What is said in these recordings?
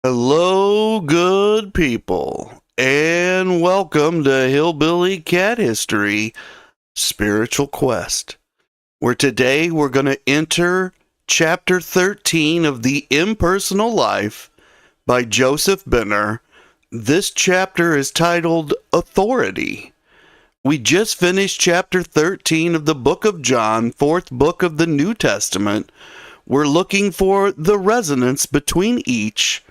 Hello, good people, and welcome to Hillbilly Cat History Spiritual Quest, where today we're going to enter Chapter 13 of The Impersonal Life by Joseph Benner. This chapter is titled Authority. We just finished Chapter 13 of the Book of John, fourth book of the New Testament. We're looking for the resonance between each,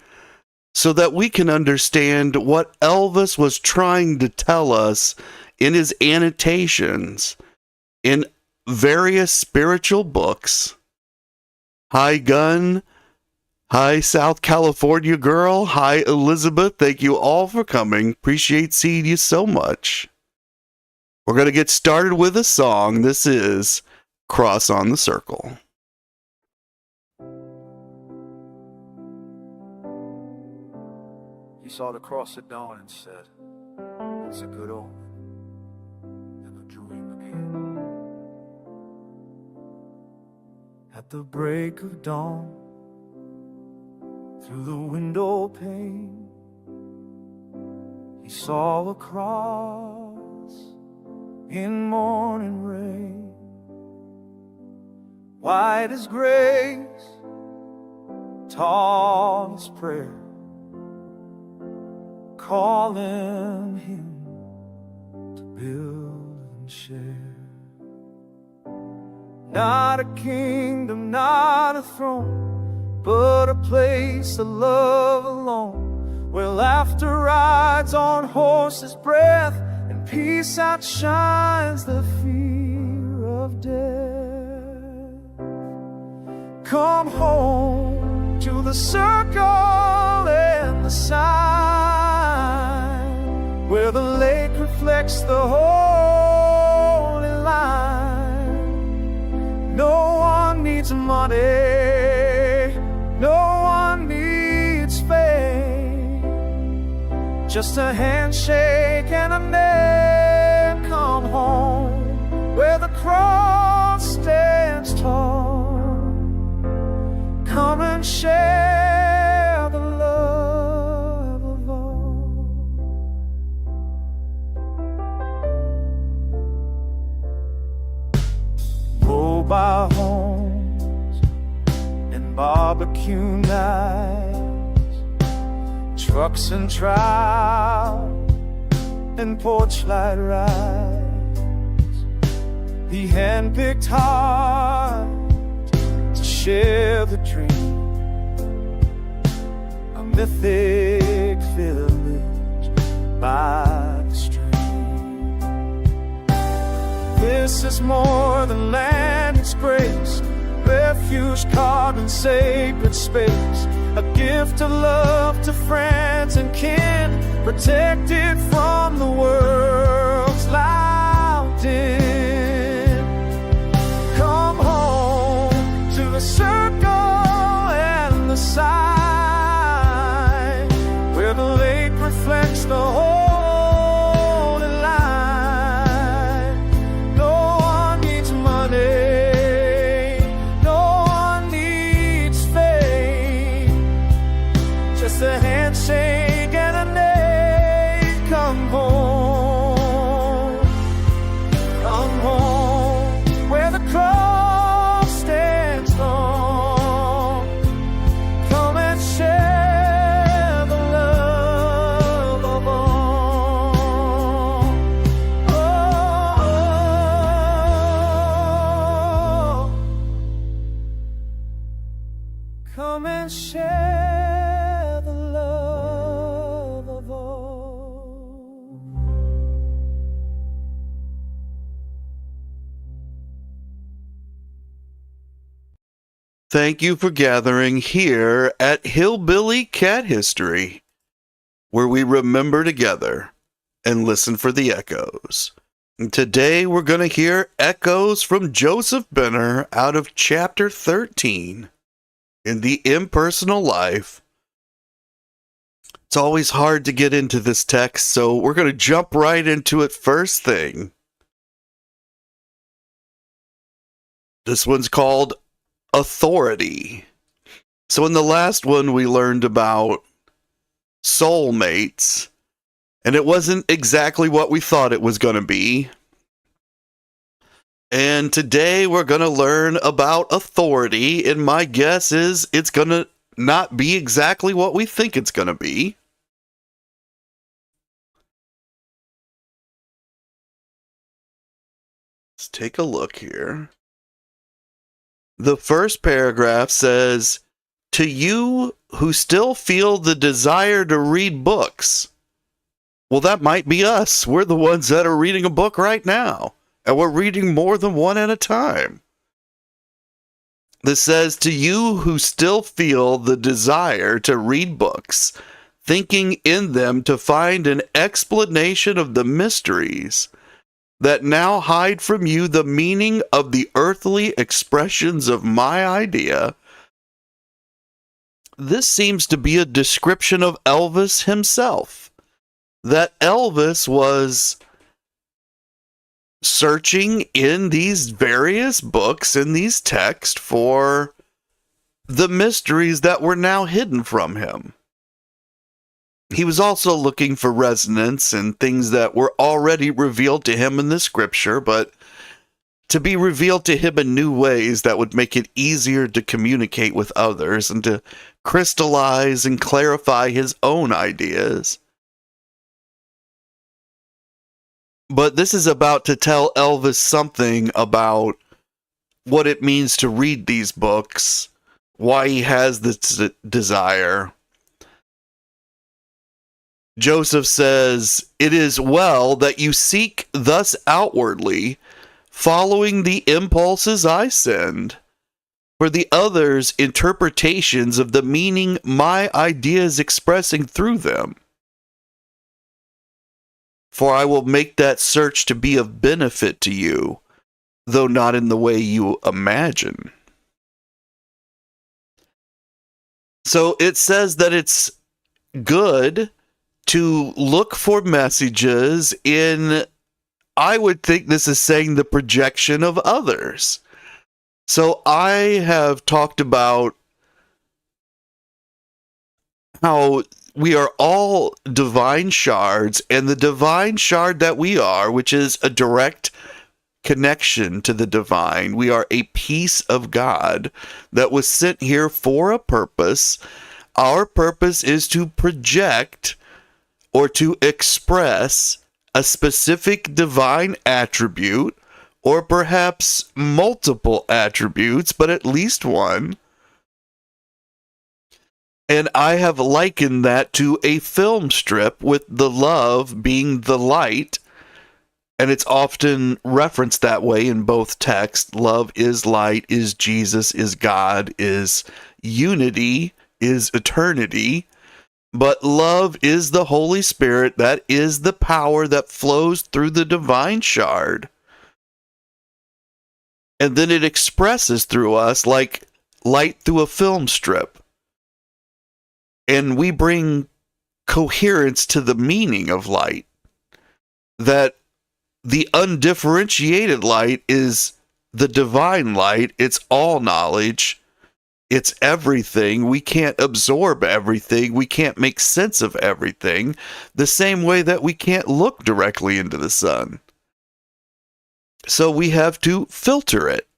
so that we can understand what Elvis was trying to tell us in his annotations in various spiritual books. Hi, Gun. Hi, South California girl. Hi, Elizabeth. Thank you all for coming. Appreciate seeing you so much. We're going to get started with a song. This is Cross on the Circle. He saw the cross at dawn and said, "It's a good omen. Never dream again." At the break of dawn, through the window pane, he saw a cross in morning rain, white as grace, tall as prayer, calling him to build and share. Not a kingdom, not a throne, but a place of love alone, where laughter rides on horse's breath and peace outshines the fear of death. Come home to the circle and the sign, where the lake reflects the holy line. No one needs money, no one needs fame, just a handshake and a name. Come home where the cross stands tall. Come and share the love of all. Mobile homes and barbecue nights, trucks and trials and porch light rides, the hand-picked heart to share the dream, a mythic village by the stream. This is more than land, it's grace, refuge carved in sacred space, a gift of love to friends and kin, protected from the world's loud din. Come home to the circle and the sign, where the lake reflects the holy line. No one needs money, no one needs fame, just a handshake and a name. Come home, where the cross stands tall. Come and share the love of all. Oh, come and share the love of all. Thank you for gathering here at Hillbilly Cat History, where we remember together and listen for the echoes. And today we're going to hear echoes from Joseph Benner out of Chapter 13 in The Impersonal Life. It's always hard to get into this text, so we're going to jump right into it first thing. This one's called Authority. So in the last one, we learned about soulmates, and it wasn't exactly what we thought it was going to be. And today we're going to learn about authority, and my guess is it's going to not be exactly what we think it's going to be. Let's take a look here. The first paragraph says, "To you who still feel the desire to read books." Well, that might be us. We're the ones that are reading a book right now, and we're reading more than one at a time. This says, "To you who still feel the desire to read books, thinking in them to find an explanation of the mysteries that now hide from you the meaning of the earthly expressions of my idea." This seems to be a description of Elvis himself. That Elvis was searching in these various books, in these texts, for the mysteries that were now hidden from him. He was also looking for resonance and things that were already revealed to him in the scripture, but to be revealed to him in new ways that would make it easier to communicate with others and to crystallize and clarify his own ideas. But this is about to tell Elvis something about what it means to read these books, why he has this desire. Joseph says, "It is well that you seek thus outwardly, following the impulses I send, for the others' interpretations of the meaning my ideas expressing through them. For I will make that search to be of benefit to you, though not in the way you imagine." So it says that it's good to look for messages in, I would think this is saying, the projection of others. So I have talked about how we are all divine shards, and the divine shard that we are, which is a direct connection to the divine, we are a piece of God that was sent here for a purpose. Our purpose is to project or to express a specific divine attribute, or perhaps multiple attributes, but at least one. And I have likened that to a film strip, with the love being the light, and it's often referenced that way in both texts. Love is light, is Jesus, is God, is unity, is eternity. But love is the Holy Spirit. That is the power that flows through the divine shard. And then it expresses through us like light through a film strip. And we bring coherence to the meaning of light. That the undifferentiated light is the divine light. It's all knowledge. It's everything. We can't absorb everything. We can't make sense of everything, the same way that we can't look directly into the sun. So we have to filter it.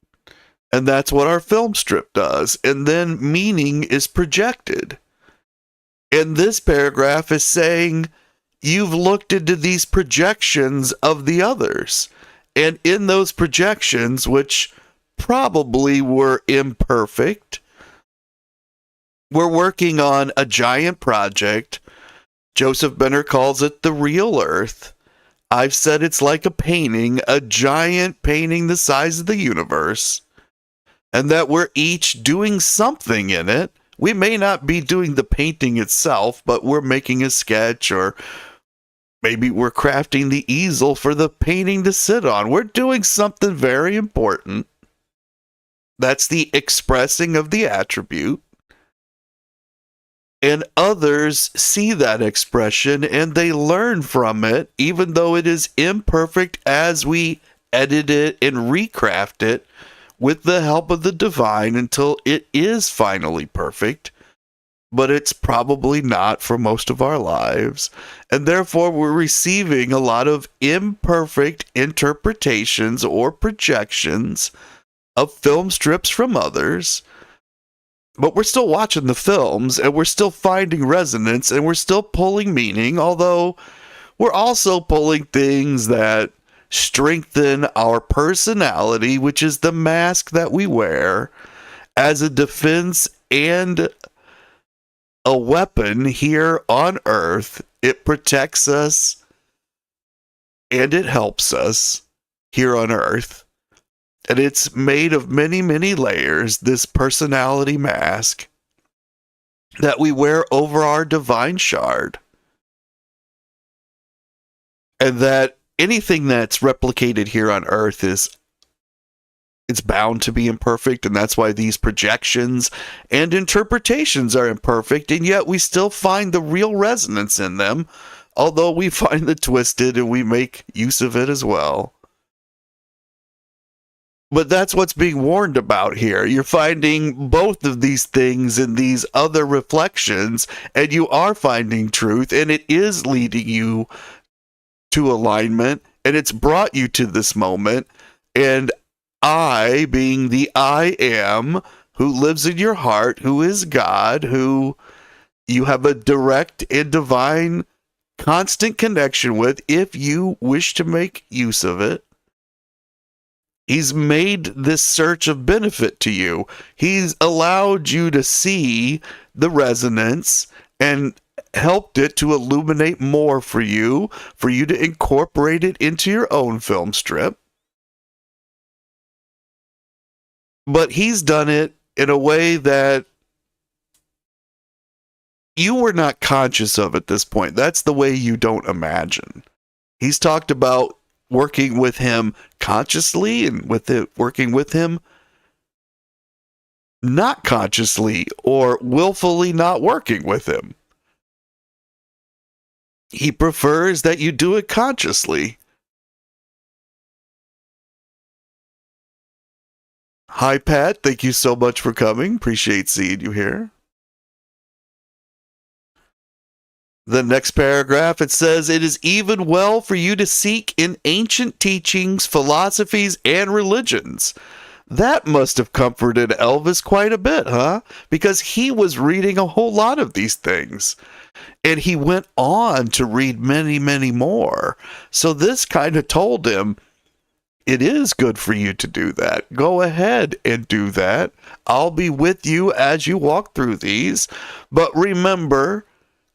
And that's what our film strip does. And then meaning is projected. And this paragraph is saying, you've looked into these projections of the others. And in those projections, which probably were imperfect, we're working on a giant project. Joseph Benner calls it the real Earth. I've said it's like a painting, a giant painting the size of the universe, and that we're each doing something in it. We may not be doing the painting itself, but we're making a sketch, or maybe we're crafting the easel for the painting to sit on. We're doing something very important. That's the expressing of the attribute. And others see that expression and they learn from it, even though it is imperfect, as we edit it and recraft it with the help of the divine until it is finally perfect. but it's probably not for most of our lives. And therefore, we're receiving a lot of imperfect interpretations or projections of film strips from others. But we're still watching the films, and we're still finding resonance, and we're still pulling meaning, although we're also pulling things that strengthen our personality, which is the mask that we wear as a defense and a weapon here on Earth. It protects us and it helps us here on Earth. And it's made of many, many layers, this personality mask that we wear over our divine shard. And that anything that's replicated here on Earth it's bound to be imperfect, and that's why these projections and interpretations are imperfect, and yet we still find the real resonance in them, although we find the twisted and we make use of it as well. But that's what's being warned about here. You're finding both of these things in these other reflections, and you are finding truth, and it is leading you to alignment, and it's brought you to this moment. And I, being the I am, who lives in your heart, who is God, who you have a direct and divine constant connection with if you wish to make use of it. He's made this search of benefit to you. He's allowed you to see the resonance and helped it to illuminate more for you to incorporate it into your own film strip. But he's done it in a way that you were not conscious of at this point. That's the way you don't imagine. He's talked about working with him consciously and working with him not consciously or willfully not working with him. He prefers that you do it consciously. Hi, Pat. Thank you so much for coming. Appreciate seeing you here. The next paragraph, it says, "It is even well for you to seek in ancient teachings, philosophies, and religions." That must have comforted Elvis quite a bit, huh? Because he was reading a whole lot of these things. And he went on to read many, many more. So this kind of told him, it is good for you to do that. Go ahead and do that. I'll be with you as you walk through these. But remember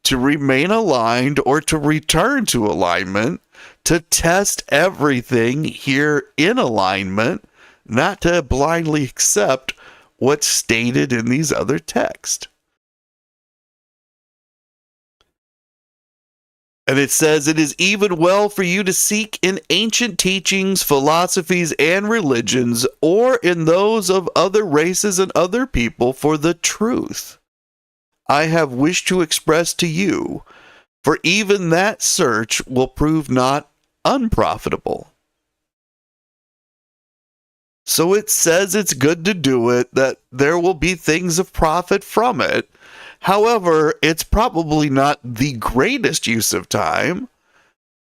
to remain aligned or to return to alignment, to test everything here in alignment, not to blindly accept what's stated in these other texts. And it says, "It is even well for you to seek in ancient teachings, philosophies, and religions, or in those of other races and other people for the truth I have wished to express to you, for even that search will prove not unprofitable." So it says it's good to do it, that there will be things of profit from it. However, it's probably not the greatest use of time,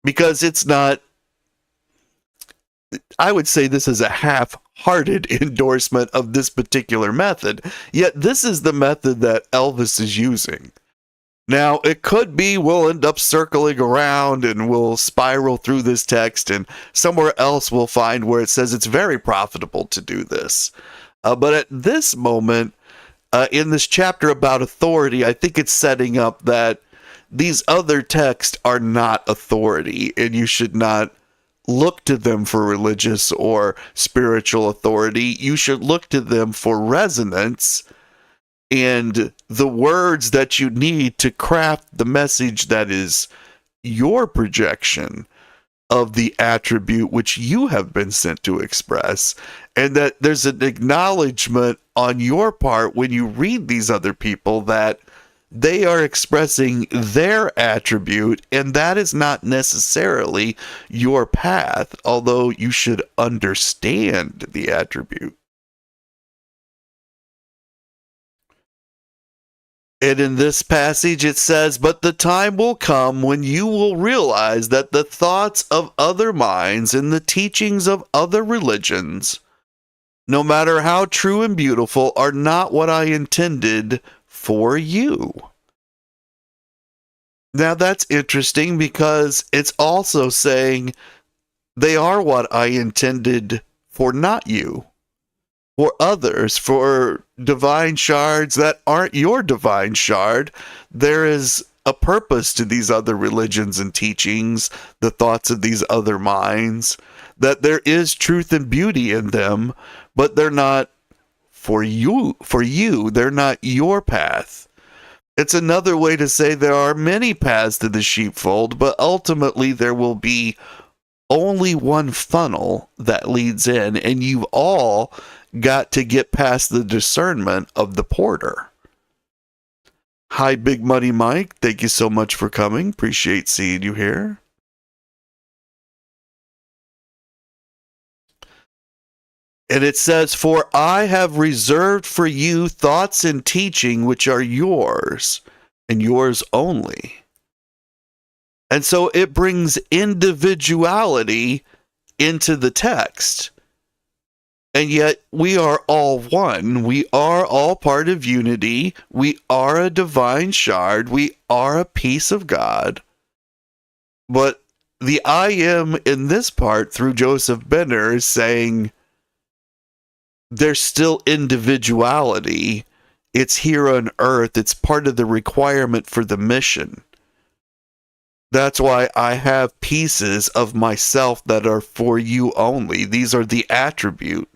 because it's not, I would say this is a half-hearted endorsement of this particular method, yet this is the method that Elvis is using. Now, it could be we'll end up circling around and we'll spiral through this text, and somewhere else we'll find where it says it's very profitable to do this. But at this moment, in this chapter about authority, I think it's setting up that these other texts are not authority, and you should not look to them for religious or spiritual authority. You should look to them for resonance and the words that you need to craft the message that is your projection of the attribute which you have been sent to express. And that there's an acknowledgement on your part when you read these other people that they are expressing their attribute, and that is not necessarily your path, although you should understand the attribute. And in this passage it says, "But the time will come when you will realize that the thoughts of other minds and the teachings of other religions, no matter how true and beautiful, are not what I intended for you." Now that's interesting because it's also saying they are what I intended for not you, for others, for divine shards that aren't your divine shard. There is a purpose to these other religions and teachings, the thoughts of these other minds, that there is truth and beauty in them, but they're not for you, they're not your path. It's another way to say there are many paths to the sheepfold, but ultimately there will be only one funnel that leads in, and you've all got to get past the discernment of the porter. Hi, Big Money Mike. Thank you so much for coming. Appreciate seeing you here. And it says, "For I have reserved for you thoughts and teaching which are yours, and yours only." And so it brings individuality into the text. And yet we are all one. We are all part of unity. We are a divine shard. We are a piece of God. But the I am in this part through Joseph Benner is saying there's still individuality. It's here on earth. It's part of the requirement for the mission. That's why I have pieces of myself that are for you only. These are the attribute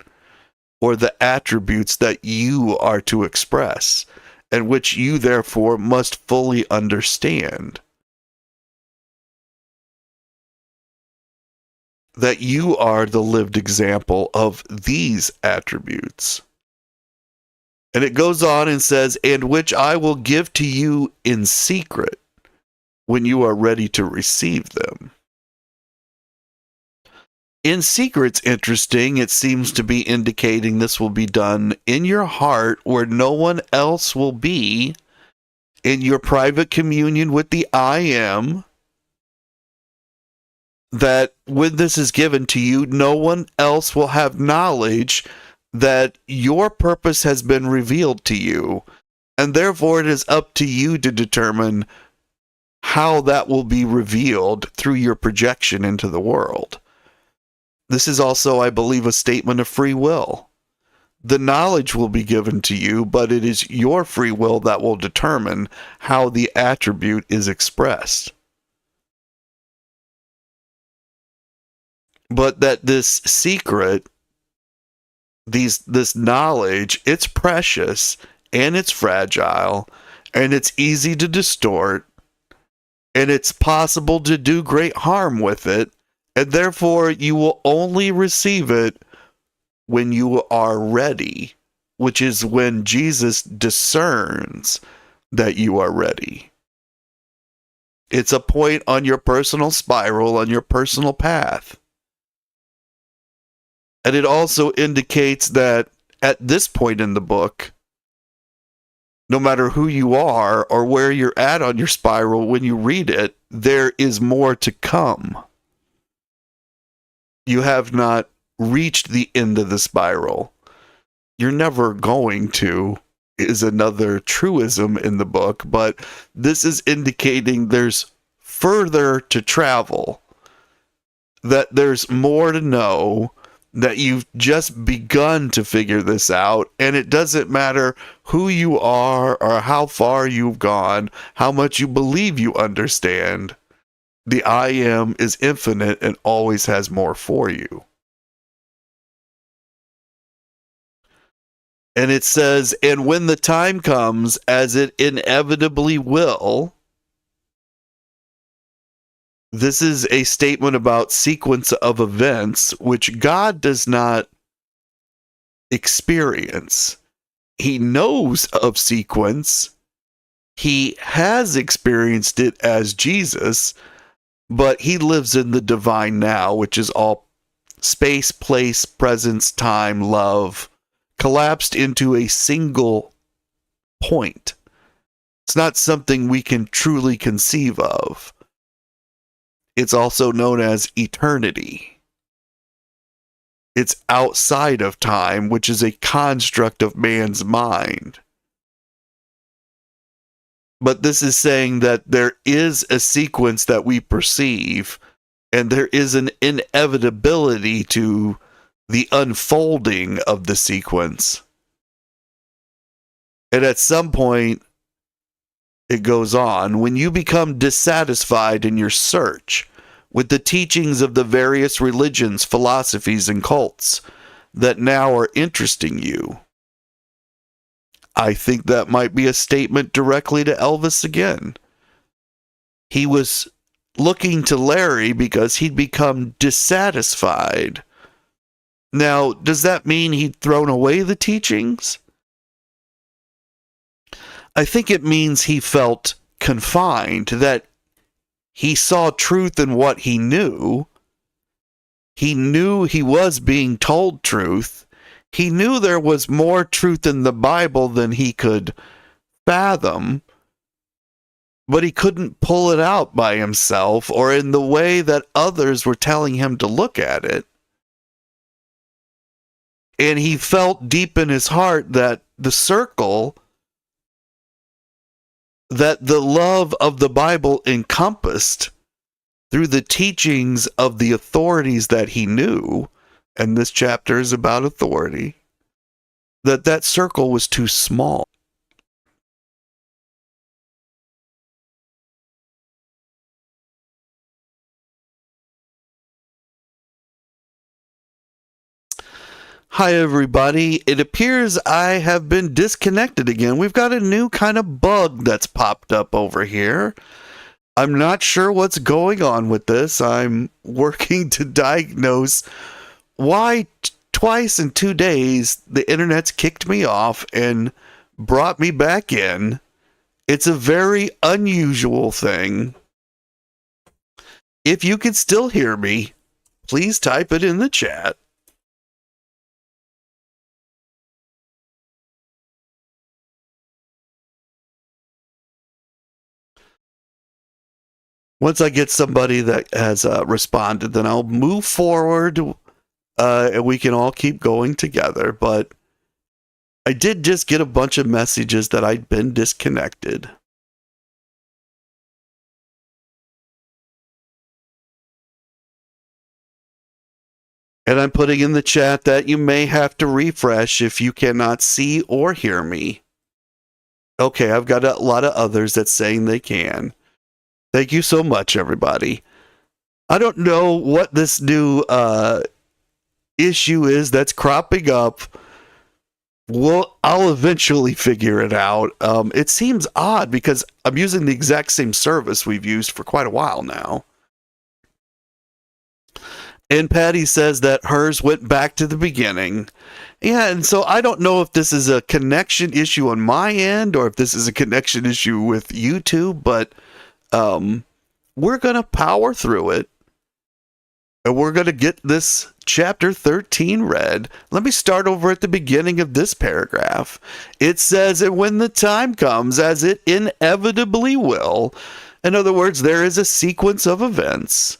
or the attributes that you are to express, and which you therefore must fully understand. That you are the lived example of these attributes. And it goes on and says, "And which I will give to you in secret when you are ready to receive them." In secret's interesting. It seems to be indicating this will be done in your heart where no one else will be, in your private communion with the I am, that when this is given to you, no one else will have knowledge that your purpose has been revealed to you. And therefore it is up to you to determine how that will be revealed through your projection into the world. This is also, I believe, a statement of free will. The knowledge will be given to you, but it is your free will that will determine how the attribute is expressed. But that this secret, this knowledge, it's precious and it's fragile and it's easy to distort and it's possible to do great harm with it, and therefore you will only receive it when you are ready, which is when Jesus discerns that you are ready. It's a point on your personal spiral, on your personal path. And it also indicates that at this point in the book, no matter who you are or where you're at on your spiral, when you read it, there is more to come. You have not reached the end of the spiral. You're never going to, is another truism in the book, but this is indicating there's further to travel, that there's more to know, that you've just begun to figure this out, and it doesn't matter who you are or how far you've gone, how much you believe you understand. The I am is infinite and always has more for you. And it says, "And when the time comes, as it inevitably will," this is a statement about sequence of events which God does not experience. He knows of sequence. He has experienced it as Jesus, but he lives in the divine now, which is all space, place, presence, time, love, collapsed into a single point. It's not something we can truly conceive of. It's also known as eternity. It's outside of time, which is a construct of man's mind. But this is saying that there is a sequence that we perceive, and there is an inevitability to the unfolding of the sequence. And at some point, it goes on, when you become dissatisfied in your search with the teachings of the various religions, philosophies, and cults that now are interesting you. I think that might be a statement directly to Elvis again. He was looking to Larry because he'd become dissatisfied. Now, does that mean he'd thrown away the teachings? I think it means he felt confined, that he saw truth in what he knew. He knew he was being told truth. He knew there was more truth in the Bible than he could fathom, but he couldn't pull it out by himself or in the way that others were telling him to look at it. And he felt deep in his heart that the circle that the love of the Bible encompassed through the teachings of the authorities that he knew, and this chapter is about authority, that circle was too small. Hi, everybody. It appears I have been disconnected again. We've got a new kind of bug that's popped up over here. I'm not sure what's going on with this. I'm working to diagnose why twice in 2 days the internet's kicked me off and brought me back in. It's a very unusual thing. If you can still hear me, please type it in the chat. Once I get somebody that has responded, then I'll move forward and we can all keep going together. But I did just get a bunch of messages that I'd been disconnected. And I'm putting in the chat that you may have to refresh if you cannot see or hear me. Okay, I've got a lot of others that's saying they can. Thank you so much, everybody. I don't know what this new issue is that's cropping up. Well, I'll eventually figure it out. It seems odd because I'm using the exact same service we've used for quite a while now. And Patty says that hers went back to the beginning. Yeah, and so I don't know if this is a connection issue on my end or if this is a connection issue with YouTube, but we're going to power through it. And we're going to get this chapter 13 read. Let me start over at the beginning of this paragraph. It says, and when the time comes, as it inevitably will, in other words, there is a sequence of events,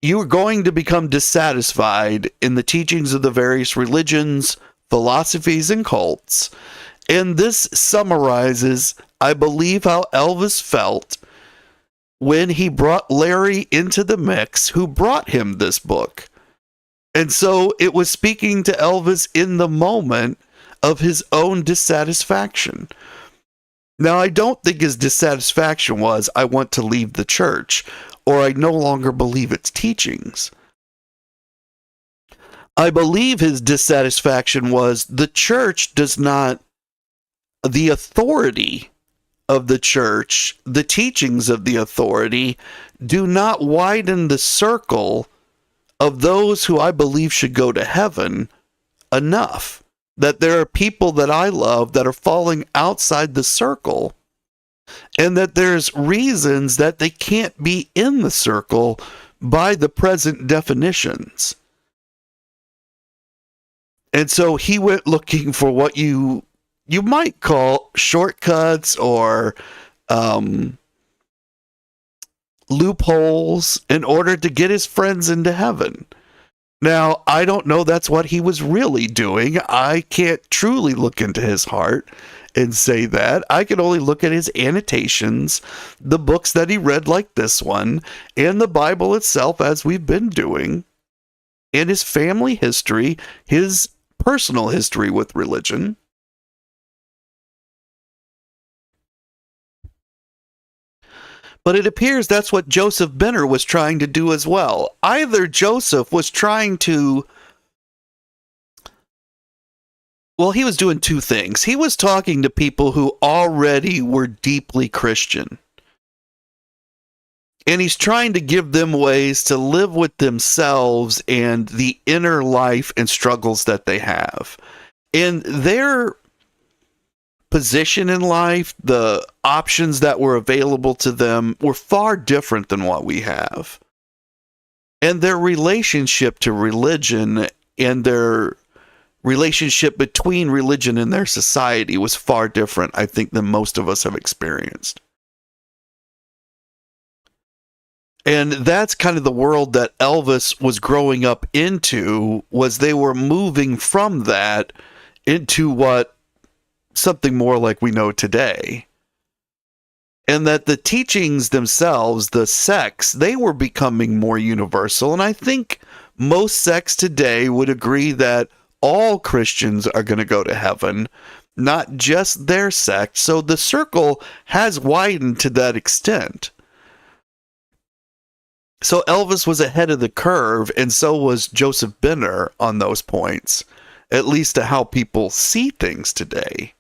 you are going to become dissatisfied in the teachings of the various religions, philosophies, and cults. And this summarizes, I believe, how Elvis felt when he brought Larry into the mix, who brought him this book. And so it was speaking to Elvis in the moment of his own dissatisfaction. Now, I don't think his dissatisfaction was, I want to leave the church, or I no longer believe its teachings. I believe his dissatisfaction was the church does not, the authority of the church, the teachings of the authority, do not widen the circle of those who I believe should go to heaven enough. That there are people that I love that are falling outside the circle, and that there's reasons that they can't be in the circle by the present definitions. And so he went looking for what you you might call shortcuts or loopholes in order to get his friends into heaven. Now, I don't know that's what he was really doing. I can't truly look into his heart and say that. I can only look at his annotations, the books that he read like this one, and the Bible itself as we've been doing, and his family history, his personal history with religion. But it appears that's what Joseph Benner was trying to do as well. Either Joseph was trying to... Well, he was doing two things. He was talking to people who already were deeply Christian. And he's trying to give them ways to live with themselves and the inner life and struggles that they have. And their position in life, the options that were available to them were far different than what we have. And their relationship to religion and their relationship between religion and their society was far different, I think, than most of us have experienced. And that's kind of the world that Elvis was growing up into, was they were moving from that into what something more like we know today. And that the teachings themselves, the sects, they were becoming more universal. And I think most sects today would agree that all Christians are going to go to heaven, not just their sect. So the circle has widened to that extent. So Elvis was ahead of the curve, and so was Joseph Benner on those points, at least to how people see things today.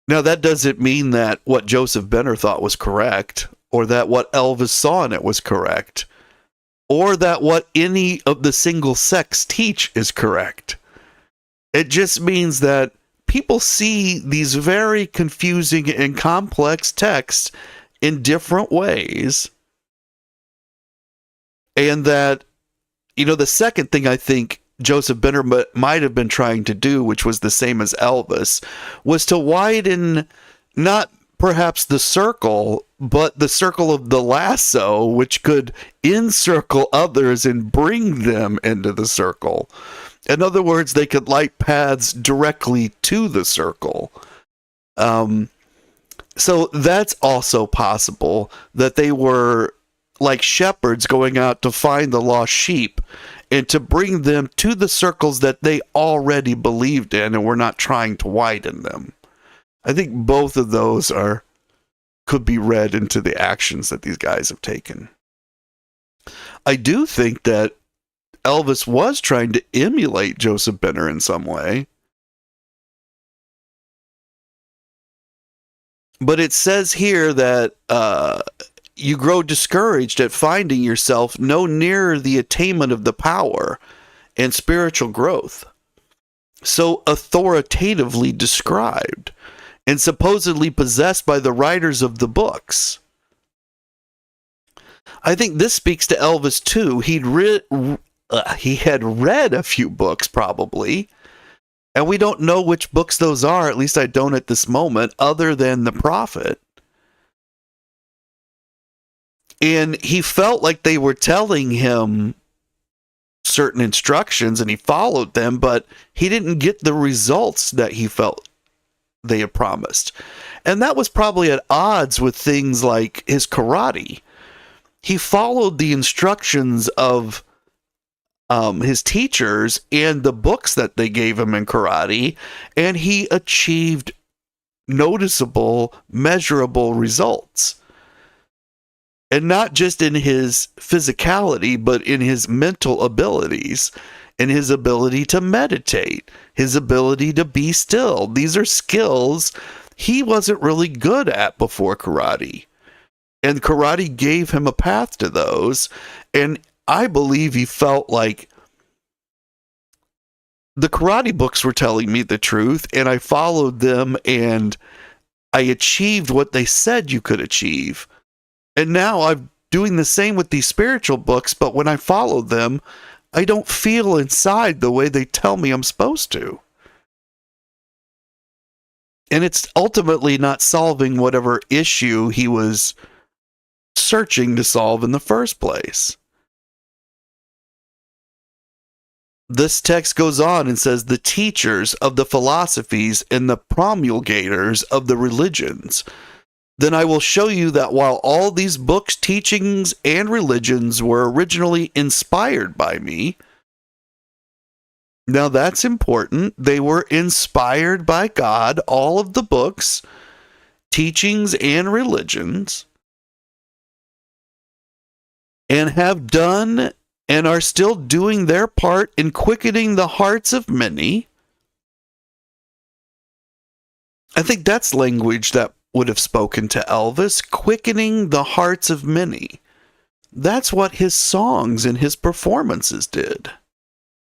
Now, that doesn't mean that what Joseph Benner thought was correct, or that what Elvis saw in it was correct, or that what any of the single sects teach is correct. It just means that people see these very confusing and complex texts in different ways. And that, the second thing I think Joseph Benner might have been trying to do, which was the same as Elvis, was to widen not perhaps the circle, but the circle of the lasso, which could encircle others and bring them into the circle. In other words, they could light paths directly to the circle. So that's also possible, that they were like shepherds going out to find the lost sheep and to bring them to the circles that they already believed in, and were not trying to widen them. I think both of those could be read into the actions that these guys have taken. I do think that Elvis was trying to emulate Joseph Benner in some way. But it says here that you grow discouraged at finding yourself no nearer the attainment of the power and spiritual growth, so authoritatively described and supposedly possessed by the writers of the books. I think this speaks to Elvis too. He had read a few books probably, and we don't know which books those are, at least I don't at this moment, other than The Prophet. And he felt like they were telling him certain instructions, and he followed them, but he didn't get the results that he felt they had promised. And that was probably at odds with things like his karate. He followed the instructions of his teachers and the books that they gave him in karate, and he achieved noticeable, measurable results. And not just in his physicality, but in his mental abilities, in his ability to meditate, his ability to be still. These are skills he wasn't really good at before karate. And karate gave him a path to those. And I believe he felt like the karate books were telling me the truth, and I followed them, and I achieved what they said you could achieve. And now I'm doing the same with these spiritual books, but when I followed them, I don't feel inside the way they tell me I'm supposed to. And it's ultimately not solving whatever issue he was searching to solve in the first place. This text goes on and says, the teachers of the philosophies and the promulgators of the religions. Then I will show you that while all these books, teachings, and religions were originally inspired by me, now that's important. They were inspired by God, all of the books, teachings, and religions, and have done and are still doing their part in quickening the hearts of many. I think that's language that would have spoken to Elvis, quickening the hearts of many. That's what his songs and his performances did.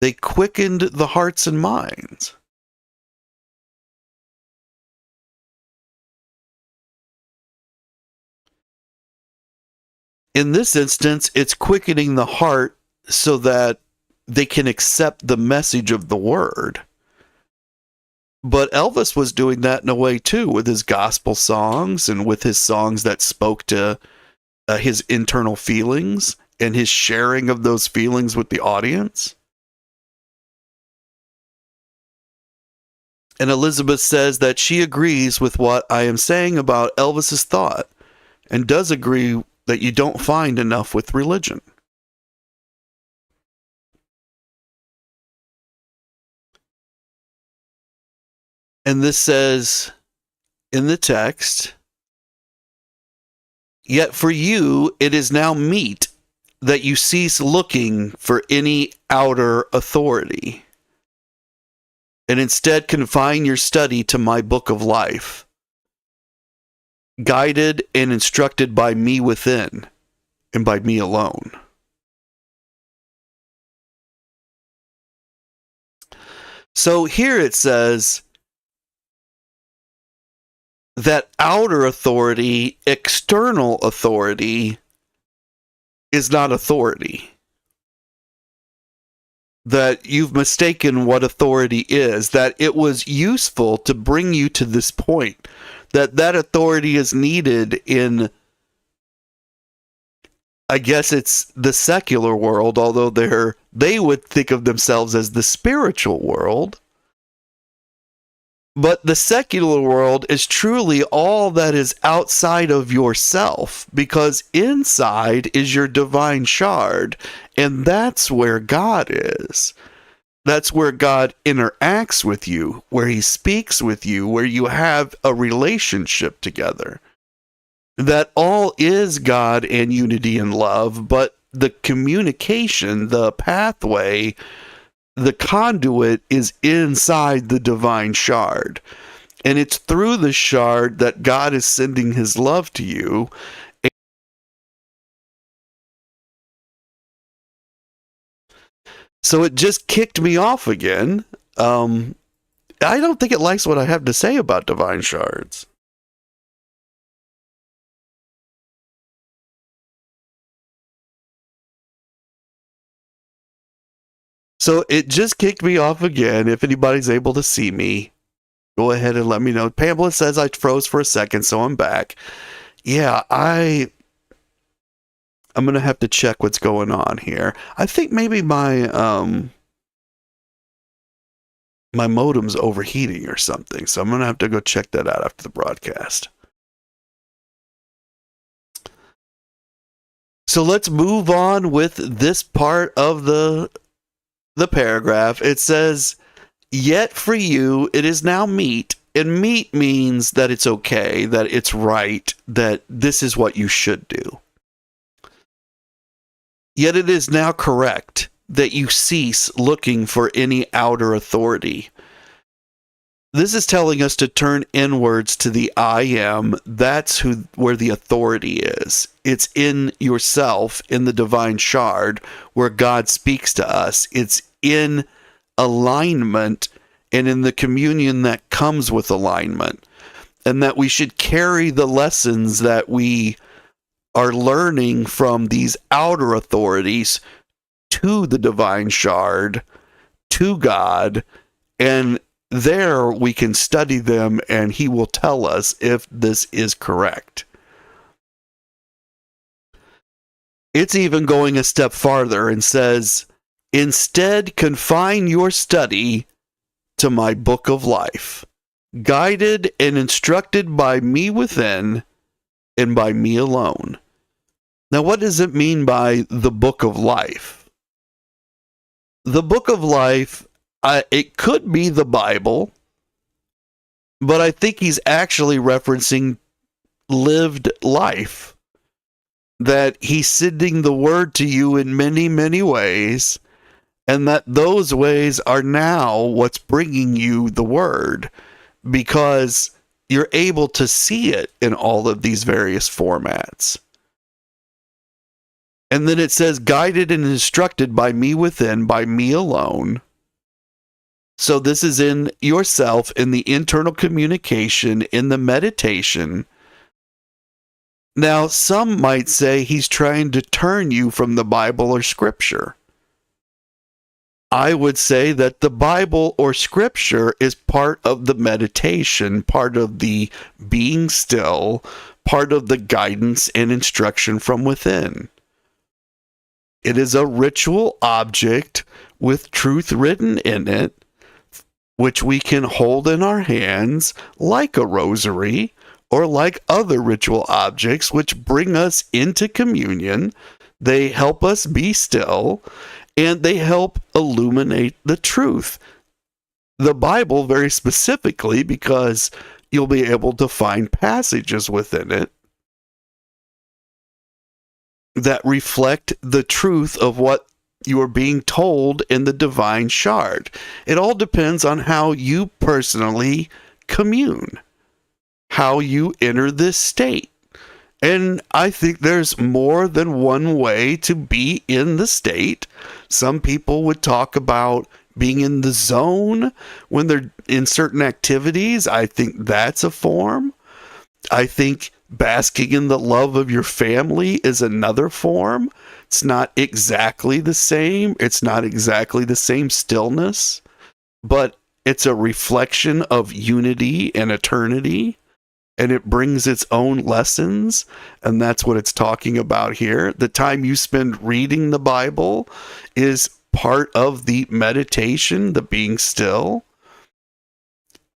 They quickened the hearts and minds. In this instance, it's quickening the heart so that they can accept the message of the word. But Elvis was doing that in a way too, with his gospel songs and with his songs that spoke to his internal feelings and his sharing of those feelings with the audience. And Elizabeth says that she agrees with what I am saying about Elvis's thought and does agree that you don't find enough with religion. And this says in the text, yet for you it is now meet that you cease looking for any outer authority, and instead confine your study to my book of life, guided and instructed by me within, and by me alone. So here it says that outer authority, external authority, is not authority. That you've mistaken what authority is, that it was useful to bring you to this point, that authority is needed in, I guess it's the secular world, although they would think of themselves as the spiritual world. But the secular world is truly all that is outside of yourself, because inside is your divine shard, and that's where God is. That's where God interacts with you, where he speaks with you, where you have a relationship together. That all is God and unity and love, but the communication, the pathway, the conduit is inside the divine shard. And it's through the shard that God is sending his love to you. So it just kicked me off again. I don't think it likes what I have to say about divine shards. So it just kicked me off again. If anybody's able to see me, go ahead and let me know. Pamela says I froze for a second, so I'm back. Yeah, I'm going to have to check what's going on here. I think maybe my modem's overheating or something, so I'm going to have to go check that out after the broadcast. So let's move on with this part of the paragraph. It says, yet for you it is now meet, and meet means that it's okay, that it's right, that this is what you should do. Yet it is now correct that you cease looking for any outer authority. This is telling us to turn inwards to the I am. That's where the authority is. It's in yourself, in the divine shard, where God speaks to us. It's in alignment and in the communion that comes with alignment. And that we should carry the lessons that we are learning from these outer authorities to the divine shard, to God, and there we can study them and he will tell us if this is correct. It's even going a step farther and says, instead, confine your study to my book of life, guided and instructed by me within and by me alone. Now, what does it mean by the book of life? The book of life, it could be the Bible, but I think he's actually referencing lived life. That he's sending the word to you in many, many ways, and that those ways are now what's bringing you the word, because you're able to see it in all of these various formats. And then it says, guided and instructed by me within, by me alone. So this is in yourself, in the internal communication, in the meditation. Now, some might say he's trying to turn you from the Bible or Scripture. I would say that the Bible or Scripture is part of the meditation, part of the being still, part of the guidance and instruction from within. It is a ritual object with truth written in it, which we can hold in our hands like a rosary, or like other ritual objects which bring us into communion. They help us be still, and they help illuminate the truth. The Bible very specifically, because you'll be able to find passages within it that reflect the truth of what you are being told in the divine shard. It all depends on how you personally commune, how you enter this state. And I think there's more than one way to be in the state. Some people would talk about being in the zone when they're in certain activities. I think that's a form. I think basking in the love of your family is another form. It's not exactly the same. It's not exactly the same stillness, but it's a reflection of unity and eternity. And it brings its own lessons, and that's what it's talking about here. The time you spend reading the Bible is part of the meditation, the being still.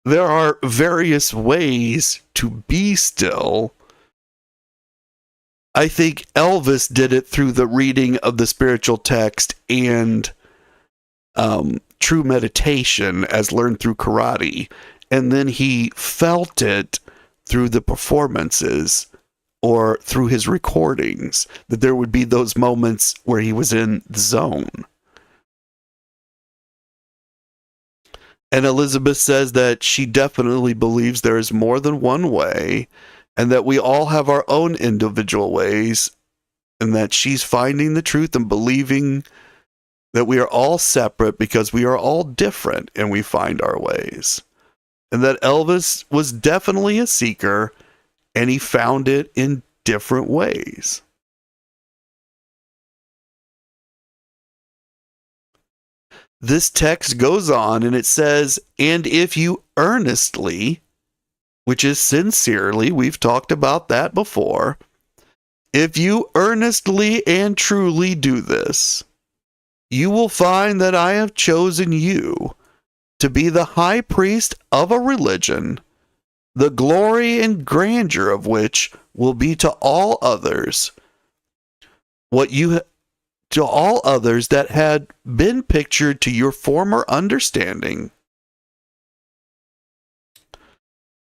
There are various ways to be still. I think Elvis did it through the reading of the spiritual text and true meditation as learned through karate, and then he felt it through the performances or through his recordings, that there would be those moments where he was in the zone. And Elizabeth says that she definitely believes there is more than one way, and that we all have our own individual ways, and that she's finding the truth and believing that we are all separate because we are all different and we find our ways. And that Elvis was definitely a seeker, and he found it in different ways. This text goes on and it says, and if you earnestly, which is sincerely, we've talked about that before, if you earnestly and truly do this, you will find that I have chosen you to be the high priest of a religion, the glory and grandeur of which will be to all others to all others that had been pictured to your former understanding.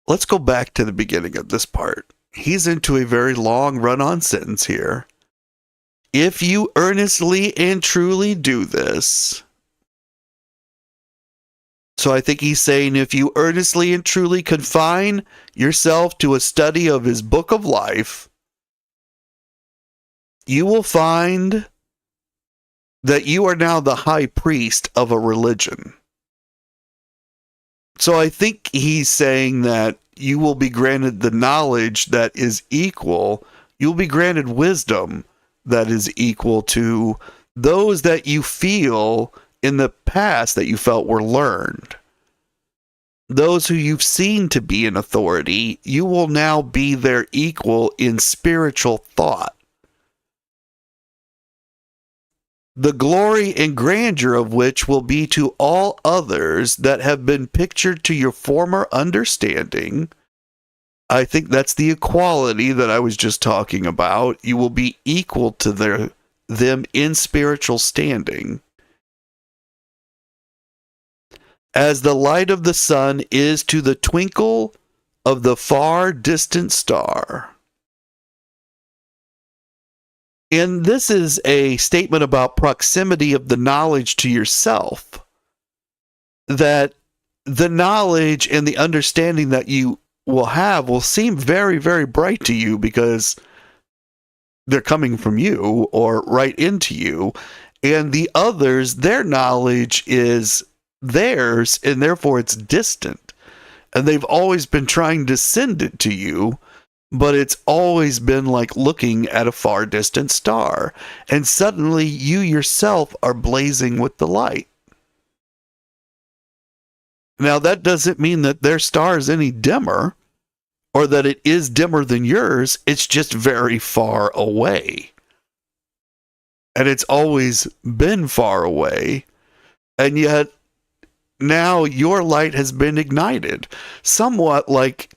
Let's go back to the beginning of this part. He's into a very long run-on sentence here. If you earnestly and truly do this. So I think he's saying if you earnestly and truly confine yourself to a study of his book of life, you will find that you are now the high priest of a religion. So I think he's saying that you will be granted the knowledge that is equal. You'll be granted wisdom that is equal to those that you feel in the past that you felt were learned, those who you've seen to be in authority, you will now be their equal in spiritual thought. The glory and grandeur of which will be to all others that have been pictured to your former understanding. I think that's the equality that I was just talking about. You will be equal to them in spiritual standing. As the light of the sun is to the twinkle of the far distant star. And this is a statement about proximity of the knowledge to yourself. That the knowledge and the understanding that you will have will seem very, very bright to you because they're coming from you or right into you. And the others, their knowledge is theirs, and therefore it's distant. And they've always been trying to send it to you, but it's always been like looking at a far distant star. And suddenly you yourself are blazing with the light. Now, that doesn't mean that their star is any dimmer or that it is dimmer than yours. It's just very far away. And it's always been far away. And yet, now your light has been ignited. Somewhat like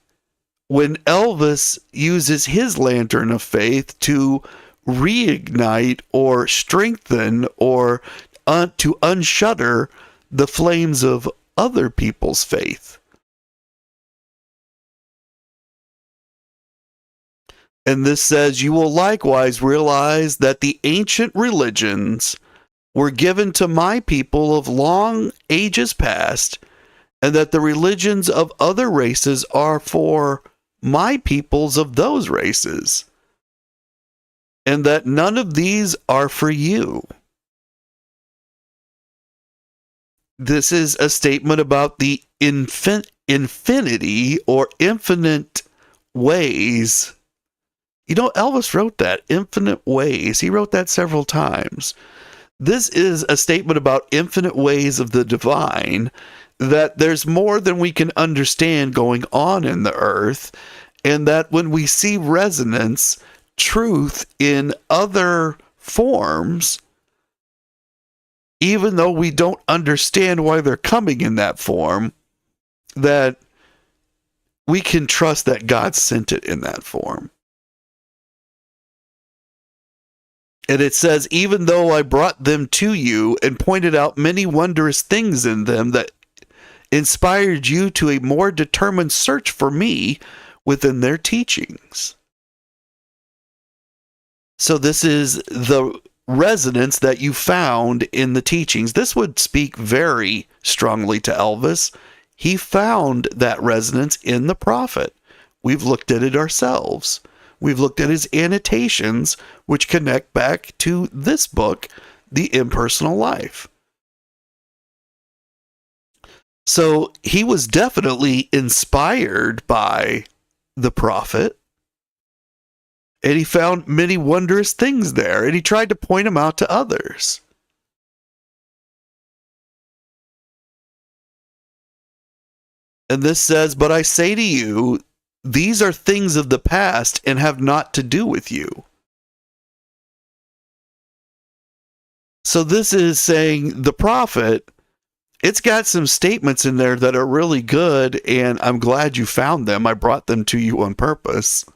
when Elvis uses his lantern of faith to reignite or strengthen or to unshutter the flames of other people's faith. And this says, you will likewise realize that the ancient religions were given to my people of long ages past, and that the religions of other races are for my peoples of those races, and that none of these are for you. This is a statement about the infinity or infinite ways. You know, Elvis wrote that, infinite ways. He wrote that several times. This is a statement about infinite ways of the divine, that there's more than we can understand going on in the earth, and that when we see resonance, truth in other forms, even though we don't understand why they're coming in that form, that we can trust that God sent it in that form. And it says, even though I brought them to you and pointed out many wondrous things in them that inspired you to a more determined search for me within their teachings. So this is the resonance that you found in the teachings. This would speak very strongly to Elvis. He found that resonance in the prophet. We've looked at it ourselves. We've looked at his annotations, which connect back to this book, The Impersonal Life. So he was definitely inspired by the prophet, and he found many wondrous things there, and he tried to point them out to others. And this says, but I say to you, these are things of the past and have not to do with you. So this is saying the prophet, it's got some statements in there that are really good, and I'm glad you found them. I brought them to you on purpose.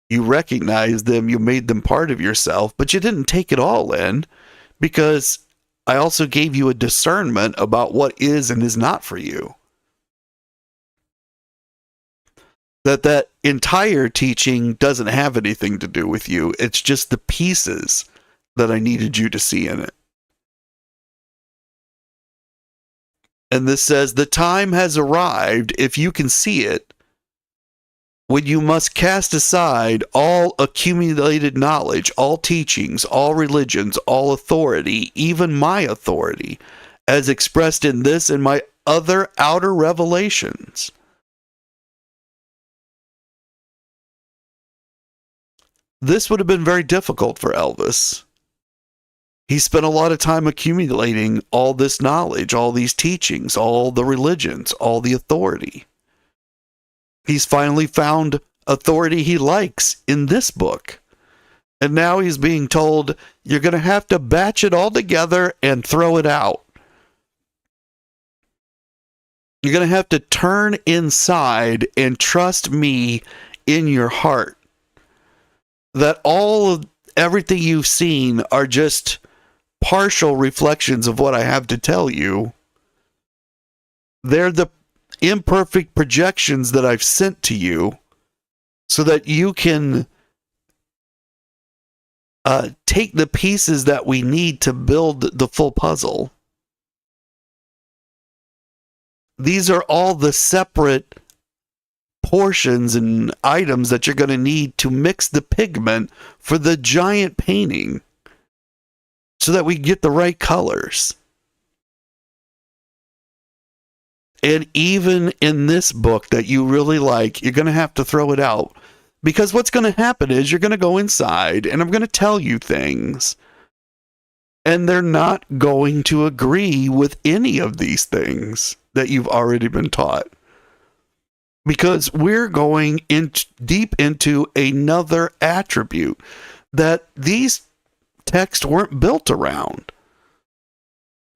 You recognized them, you made them part of yourself, but you didn't take it all in, because I also gave you a discernment about what is and is not for you. That entire teaching doesn't have anything to do with you. It's just the pieces that I needed you to see in it. And this says, the time has arrived, if you can see it, when you must cast aside all accumulated knowledge, all teachings, all religions, all authority, even my authority, as expressed in this and my other outer revelations. This would have been very difficult for Elvis. He spent a lot of time accumulating all this knowledge, all these teachings, all the religions, all the authority. He's finally found authority he likes in this book. And now he's being told, you're going to have to batch it all together and throw it out. You're going to have to turn inside and trust me in your heart. That everything you've seen are just partial reflections of what I have to tell you. They're the imperfect projections that I've sent to you so that you can take the pieces that we need to build the full puzzle. These are all the separate portions and items that you're going to need to mix the pigment for the giant painting so that we get the right colors. And even in this book that you really like, you're going to have to throw it out. Because what's going to happen is you're going to go inside and I'm going to tell you things. And they're not going to agree with any of these things that you've already been taught. Because we're going deep into another attribute that these texts weren't built around.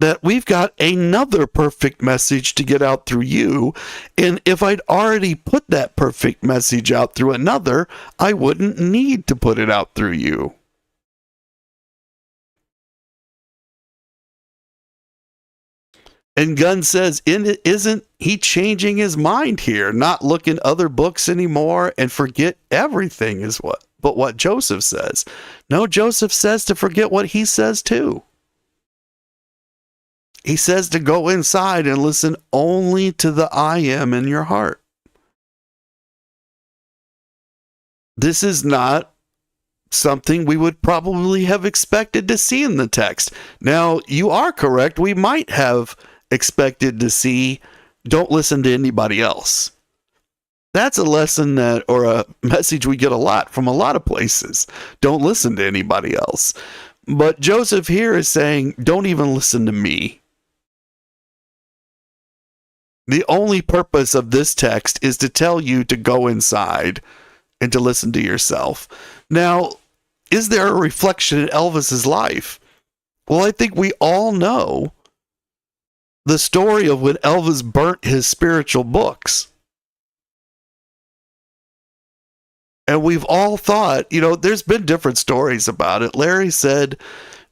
That we've got another perfect message to get out through you. And if I'd already put that perfect message out through another, I wouldn't need to put it out through you. And Gunn says, isn't he changing his mind here? Not look in other books anymore and forget everything is what Joseph says. No, Joseph says to forget what he says too. He says to go inside and listen only to the I am in your heart. This is not something we would probably have expected to see in the text. Now, you are correct. We might have expected to see, don't listen to anybody else. That's a lesson or a message we get a lot from a lot of places. Don't listen to anybody else. But Joseph here is saying, don't even listen to me. The only purpose of this text is to tell you to go inside and to listen to yourself. Now, is there a reflection in Elvis's life? Well, I think we all know the story of when Elvis burnt his spiritual books. And we've all thought, there's been different stories about it. Larry said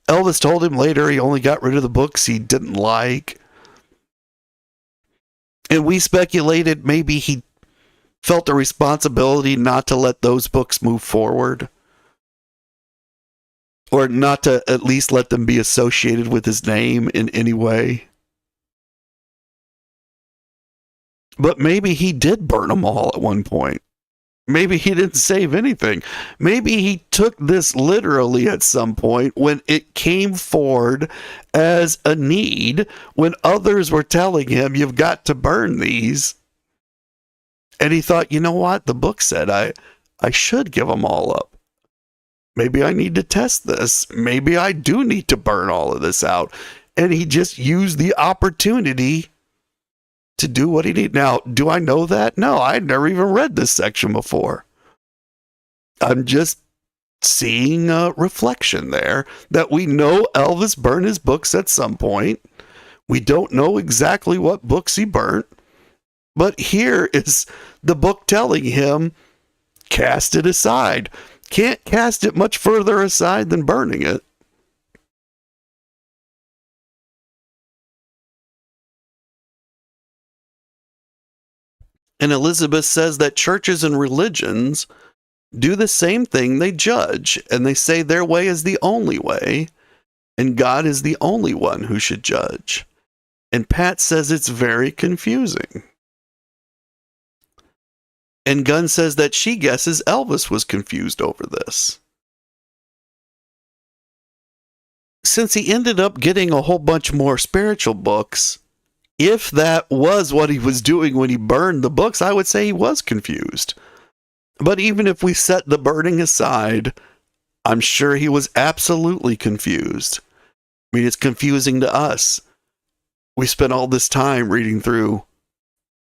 Elvis told him later he only got rid of the books he didn't like. And we speculated maybe he felt a responsibility not to let those books move forward. Or not to at least let them be associated with his name in any way. But maybe he did burn them all at one point. Maybe he didn't save anything. Maybe he took this literally at some point when it came forward as a need, when others were telling him, you've got to burn these. And he thought, you know what? The book said I should give them all up. Maybe I need to test this. Maybe I do need to burn all of this out. And he just used the opportunity to do what he did. Now, do I know that? No, I'd never even read this section before. I'm just seeing a reflection there that we know Elvis burned his books at some point. We don't know exactly what books he burnt, but here is the book telling him, cast it aside. Can't cast it much further aside than burning it. And Elizabeth says that churches and religions do the same thing. They judge, and they say their way is the only way, and God is the only one who should judge. And Pat says it's very confusing. And Gunn says that she guesses Elvis was confused over this. Since he ended up getting a whole bunch more spiritual books, if that was what he was doing when he burned the books, I would say he was confused. But even if we set the burning aside, I'm sure he was absolutely confused. I mean, it's confusing to us. We spent all this time reading through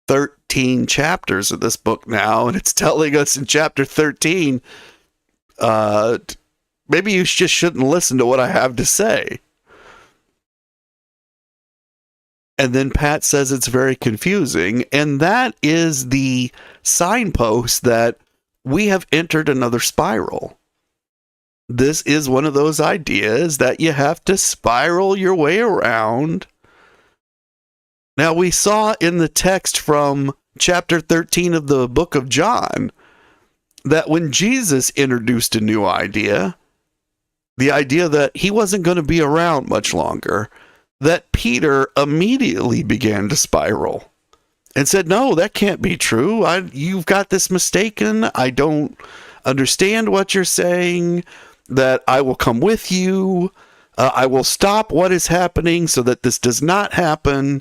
13 chapters of this book now, and it's telling us in chapter 13, maybe you just shouldn't listen to what I have to say. And then Pat says it's very confusing, and that is the signpost that we have entered another spiral. This is one of those ideas that you have to spiral your way around. Now, we saw in the text from chapter 13 of the book of John that when Jesus introduced a new idea, the idea that he wasn't going to be around much longer, that Peter immediately began to spiral and said, no, that can't be true. You've got this mistaken. I don't understand what you're saying, that I will come with you. I will stop what is happening so that this does not happen.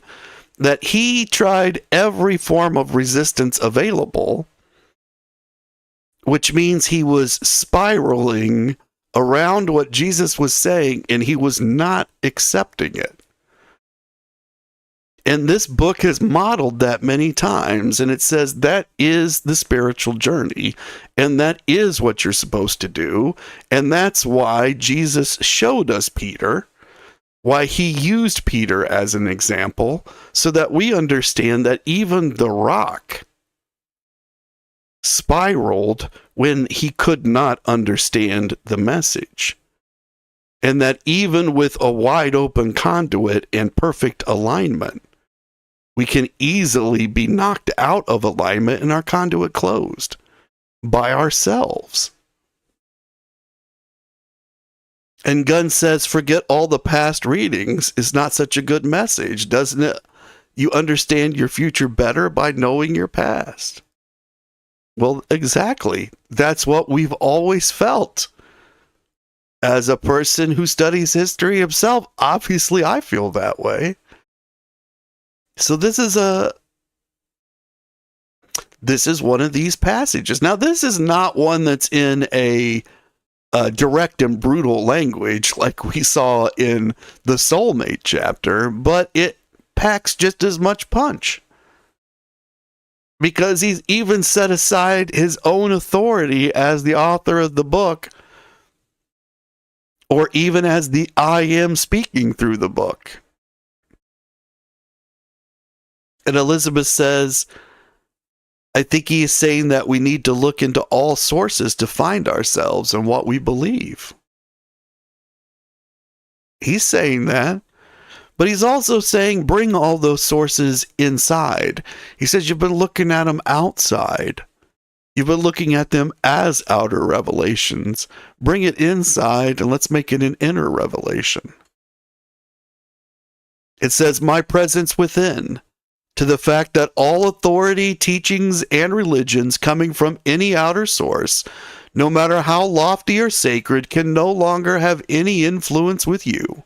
That he tried every form of resistance available, which means he was spiraling around what Jesus was saying, and he was not accepting it. And this book has modeled that many times, and it says that is the spiritual journey, and that is what you're supposed to do, and that's why Jesus showed us Peter, why he used Peter as an example, so that we understand that even the rock spiraled when he could not understand the message. And that even with a wide open conduit and perfect alignment, we can easily be knocked out of alignment and our conduit closed by ourselves. And Gunn says, forget all the past readings is not such a good message, doesn't it? You understand your future better by knowing your past. Well, exactly. That's what we've always felt. As a person who studies history himself, obviously I feel that way. So this is one of these passages. Now, this is not one that's in a direct and brutal language like we saw in the Soulmate chapter, but it packs just as much punch. Because he's even set aside his own authority as the author of the book, or even as the I am speaking through the book. And Elizabeth says, I think he is saying that we need to look into all sources to find ourselves and what we believe. He's saying that. But he's also saying, bring all those sources inside. He says, you've been looking at them outside. You've been looking at them as outer revelations. Bring it inside and let's make it an inner revelation. It says, my presence within, to the fact that all authority, teachings, and religions coming from any outer source, no matter how lofty or sacred, can no longer have any influence with you.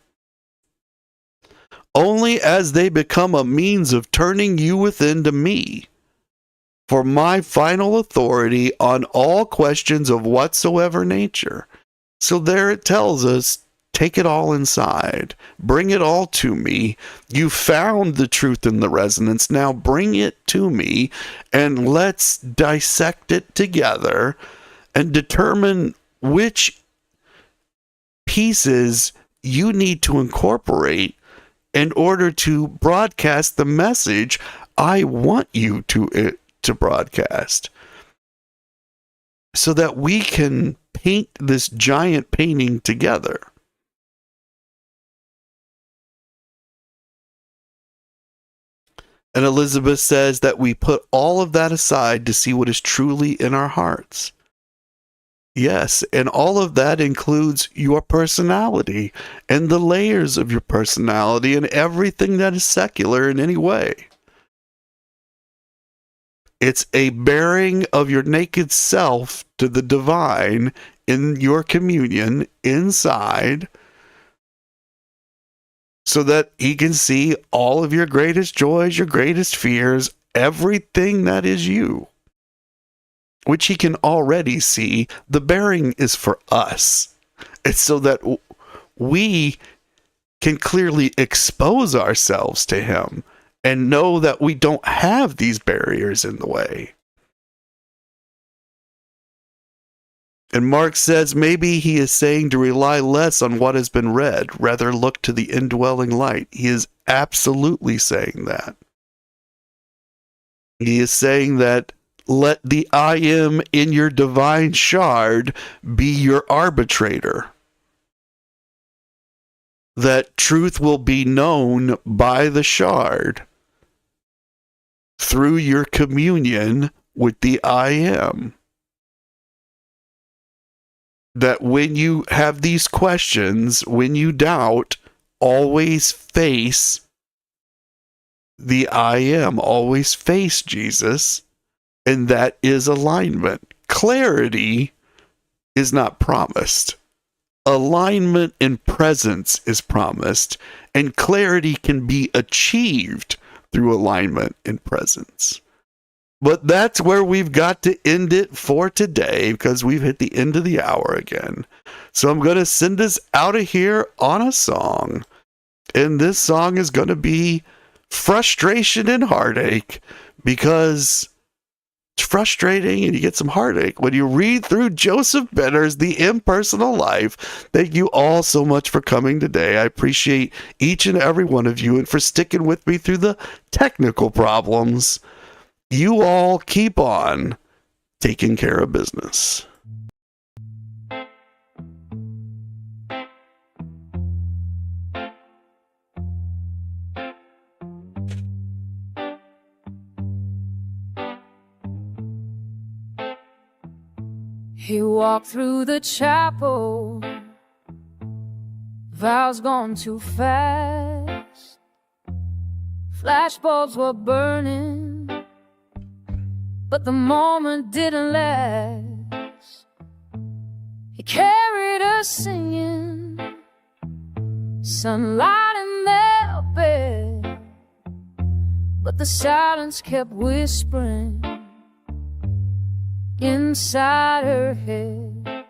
Only as they become a means of turning you within to me, for my final authority on all questions of whatsoever nature. So there it tells us, take it all inside. Bring it all to me. You found the truth in the resonance. Now bring it to me and let's dissect it together and determine which pieces you need to incorporate in order to broadcast the message I want you to broadcast, so that we can paint this giant painting together. And Elizabeth says that we put all of that aside to see what is truly in our hearts. Yes, and all of that includes your personality and the layers of your personality and everything that is secular in any way. It's a bearing of your naked self to the divine in your communion inside, so that he can see all of your greatest joys, your greatest fears, everything that is you, which he can already see. The bearing is for us. It's so that we can clearly expose ourselves to him and know that we don't have these barriers in the way. And Mark says maybe he is saying to rely less on what has been read, rather look to the indwelling light. He is absolutely saying that. He is saying that let the I am in your divine shard be your arbitrator. That truth will be known by the shard through your communion with the I am. That when you have these questions, when you doubt, always face the I am, always face Jesus, and that is alignment. Clarity is not promised. Alignment and presence is promised, and clarity can be achieved through alignment and presence. But that's where we've got to end it for today, because we've hit the end of the hour again. So I'm going to send us out of here on a song. And this song is going to be Frustration and Heartache, because it's frustrating and you get some heartache when you read through Joseph Benner's The Impersonal Life. Thank you all so much for coming today. I appreciate each and every one of you and for sticking with me through the technical problems. You all keep on taking care of business. He walked through the chapel, vows gone too fast. Flashbulbs were burning, but the moment didn't last. He carried us singing, sunlight in their bed, but the silence kept whispering inside her head.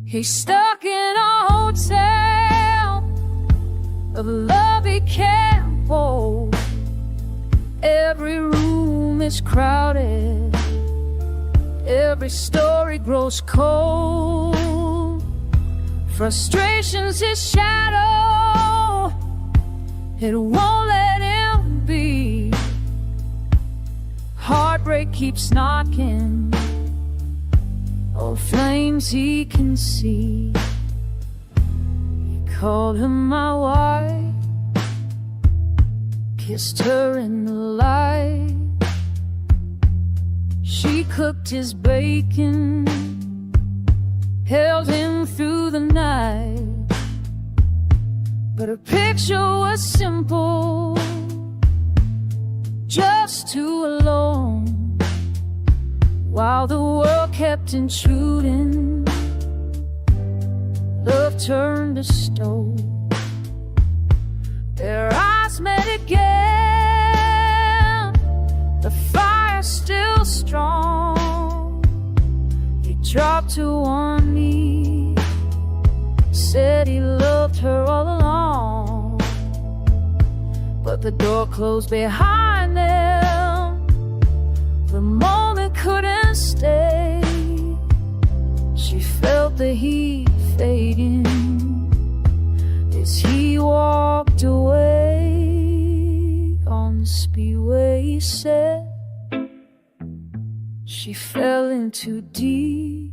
He's stuck in a hotel of love he can't hold. Every room is crowded, every story grows cold. Frustration's his shadow, it won't let him be. Heartbreak keeps knocking, oh, flames he can see. He called her my wife, kissed her in the light. She cooked his bacon, held him through the night. But her picture was simple, just two alone, while the world kept intruding. Love turned to stone. Their eyes met again, the fire still strong. He dropped to one knee, said he loved her all along. But the door closed behind them, the moment couldn't stay. She felt the heat fading as he walked away on the speedway. He said she fell in too deep.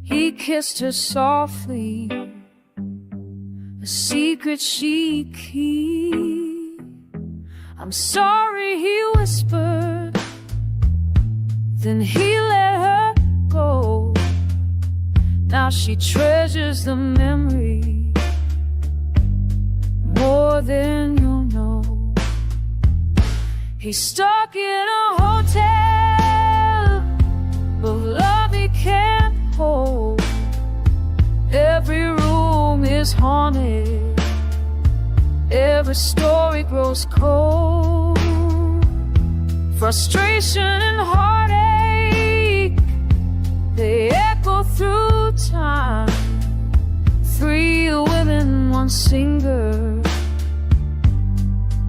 He kissed her softly, a secret she keep. I'm sorry, he whispered, then he let her go. Now she treasures the memory more than you'll know. He's stuck in a hotel of love he can't hold. Every room is haunted, every story grows cold. Frustration and heartache, they echo through time. 3 town singer,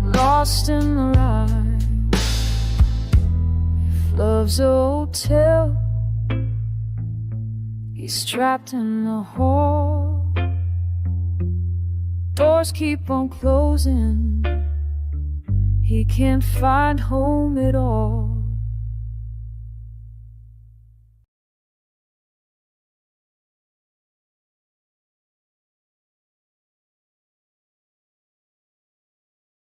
lost in the rhyme. If love's a hotel, he's trapped in the hall. Doors keep on closing, he can't find home at all.